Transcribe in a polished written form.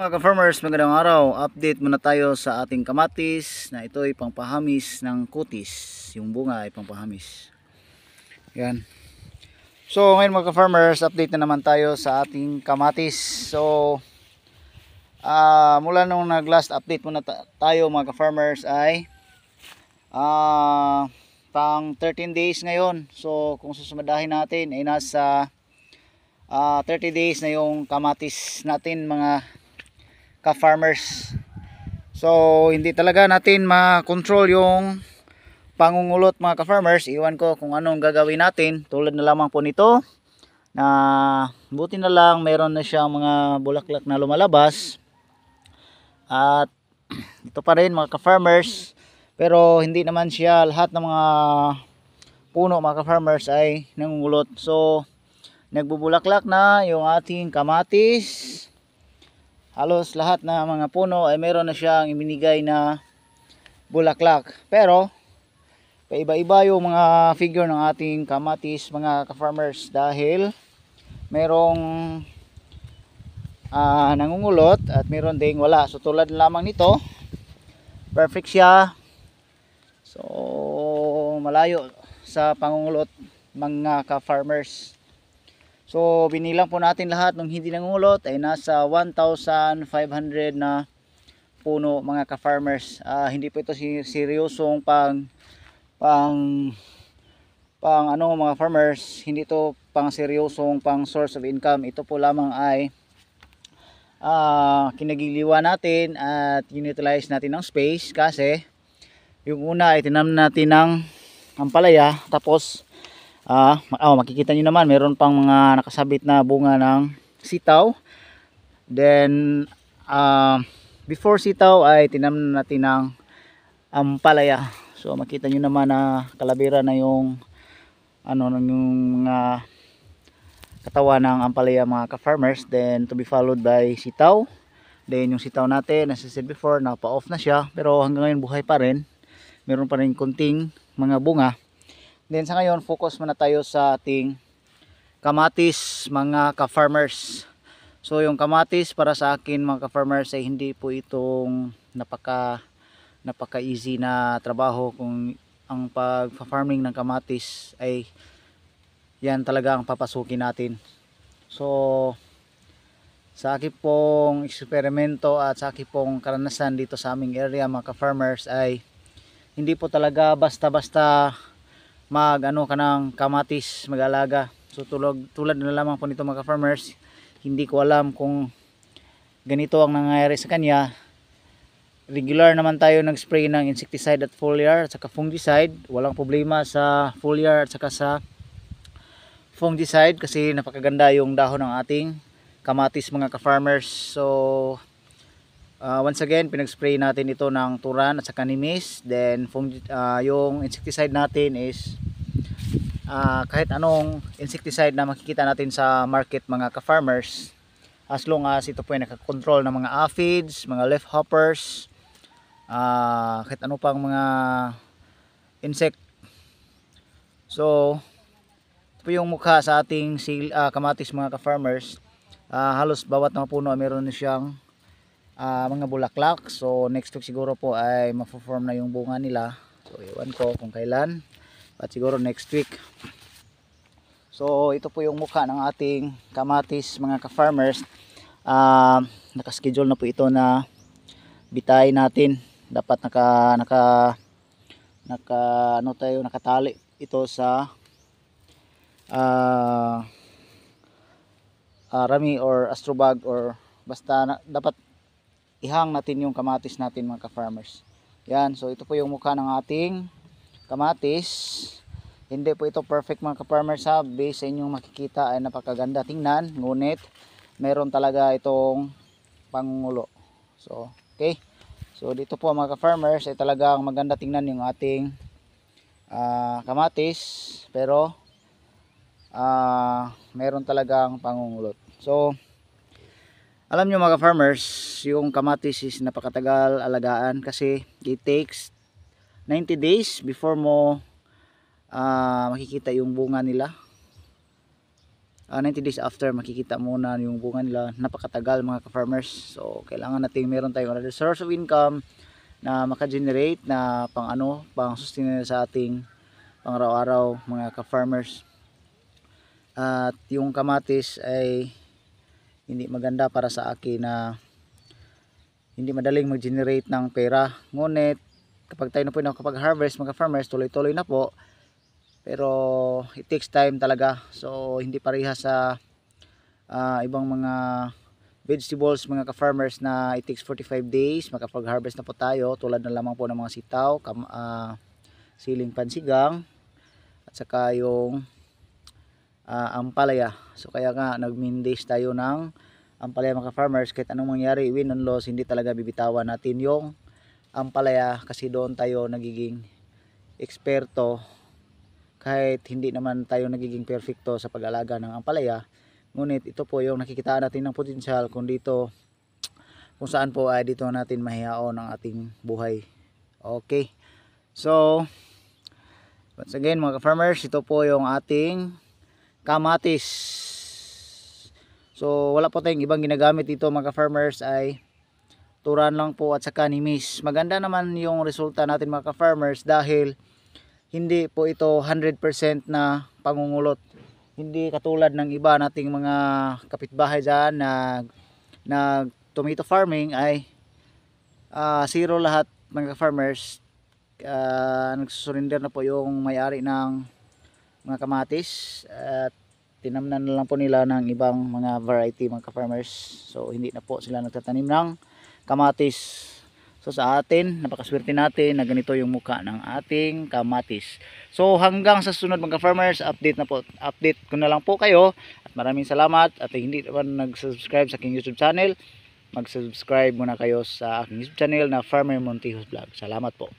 Mga ka-farmers, magandang araw. Update muna tayo sa ating kamatis na ito ay pangpahamis ng kutis. Yung bunga ay pangpahamis. Yan. So ngayon mga ka-farmers, update na naman tayo sa ating kamatis. So mula nung nag-last update muna tayo mga ka-farmers ay pang 13 days ngayon. So kung susumadahin natin ay nasa 30 days na yung kamatis natin mga ka-farmers. So hindi talaga natin ma-control yung pangungulot mga ka-farmers. Iwan ko kung anong gagawin natin. Tulad na lamang po nito na buti na lang meron na siyang mga bulaklak na lumalabas. At ito pa rin mga ka-farmers. Pero hindi naman siya lahat ng mga puno mga ka-farmers ay nangungulot. So nagbubulaklak na yung ating kamatis. Halos lahat na mga puno ay meron na siyang ibinigay na bulaklak. Pero paiba-iba yung mga figure ng ating kamatis mga ka-farmers dahil merong nangungulot at meron ding wala. So tulad lamang nito, perfect siya. So malayo sa pangungulot mga ka-farmers. So binilang po natin lahat ng hindi nangungulot ay nasa 1,500 na puno mga ka-farmers. Hindi po ito seryosong pang ano mga farmers, hindi ito pang seryosong pang source of income. Ito po lamang ay kinagiliwan natin at utilize natin ng space kasi yung una ay tinam natin ng ampalaya, tapos makikita nyo naman meron pang mga nakasabit na bunga ng sitaw. Then before sitaw ay tinamnan natin ng ampalaya. So makita nyo naman na kalabira na yung yung mga katawan ng ampalaya mga ka-farmers. Then to be followed by sitaw. Then yung sitaw natin, as I said before, napa-off na siya pero hanggang ngayon buhay pa rin. Meron pa rin kunting mga bunga. Then sa ngayon, focus muna tayo sa ating kamatis mga ka-farmers. So yung kamatis para sa akin mga ka-farmers ay hindi po itong napaka easy na trabaho. Kung ang pag-farming ng kamatis ay yan talaga ang papasukin natin. So sa akin pong eksperimento at sa akin pong karanasan dito sa aming area mga ka-farmers ay hindi po talaga basta-basta mag-ano ka ng kamatis, mag-alaga. So tulad na lamang po nito mga farmers, hindi ko alam kung ganito ang nangyayari sa kanya. Regular naman tayo nag-spray ng insecticide at foliar at saka fungicide. Walang problema sa foliar at saka sa fungicide kasi napakaganda yung dahon ng ating kamatis mga ka-farmers. So once again, pinag-spray natin ito ng turan at saka nimis. Then yung insecticide natin is kahit anong insecticide na makikita natin sa market mga ka-farmers, as long as ito po ay nakakontrol ng mga aphids, mga leafhoppers, kahit ano pang mga insect. So ito po yung mukha sa ating kamatis mga ka-farmers. Halos bawat mga puno meron na siyang mga bulaklak. So next week siguro po ay ma-form na yung bunga nila. So iwan ko kung kailan, at siguro next week. So ito po yung mukha ng ating kamatis mga ka-farmers. Nakaschedule na po ito na bitay natin. Dapat nakatali ito sa rami or astrobag, or basta dapat ihang natin yung kamatis natin mga ka-farmers. Yan, so ito po yung mukha ng ating kamatis. Hindi po ito perfect mga ka-farmers ha. Base sa inyong makikita ay napakaganda tingnan, ngunit meron talaga itong pangungulo. So okay, so dito po mga ka-farmers ay talagang maganda tingnan yung ating kamatis, pero meron talagang pangungulot. So alam nyo mga farmers, yung kamatis is napakatagal alagaan kasi it takes 90 days before mo makikita yung bunga nila. 90 days after makikita muna yung bunga nila. Napakatagal mga ka-farmers. So kailangan natin meron tayong another source of income na maka-generate na pang sustain sa ating pang araw-araw mga ka-farmers. At yung kamatis ay hindi maganda para sa akin na hindi madaling mag-generate ng pera. Ngunit kapag tayo na po nakapag-harvest mga farmers, tuloy-tuloy na po. Pero it takes time talaga. So hindi parehas sa ibang mga vegetables mga ka-farmers na it takes 45 days makapag-harvest na po tayo. Tulad na lamang po ng mga sitaw, siling pansigang, at saka yung ampalaya. So kaya nga nag-min days tayo ng ampalaya mga farmers. Kahit anong mangyari, win and loss, hindi talaga bibitawan natin yung ampalaya kasi doon tayo nagiging eksperto. Kahit hindi naman tayo nagiging perfecto sa pag-alaga ng ampalaya, ngunit ito po yung nakikitaan natin ng potensyal kung saan po ay dito natin mahihaon ang ating buhay. Okay, so once again mga farmers, ito po yung ating kamatis. So wala po tayong ibang ginagamit dito mga farmers, ay turan lang po at saka nimis. Maganda naman yung resulta natin mga farmers dahil hindi po ito 100% na pangungulot. Hindi katulad ng iba nating mga kapitbahay dyan na tomato farming ay zero lahat mga farmers. Nagsusurinder na po yung may-ari ng mga kamatis at tinamnan na lang po nila ng ibang mga variety mga farmers. So hindi na po sila nagtatanim ng kamatis. So sa atin, napakaswerte natin na ganito yung mukha ng ating kamatis. So hanggang sa sunod mga farmers, update ko na lang po kayo. At maraming salamat. At hindi naman nag-subscribe sa aking YouTube channel, mag-subscribe muna kayo sa aking YouTube channel na Farmer Montijos Vlog. Salamat po.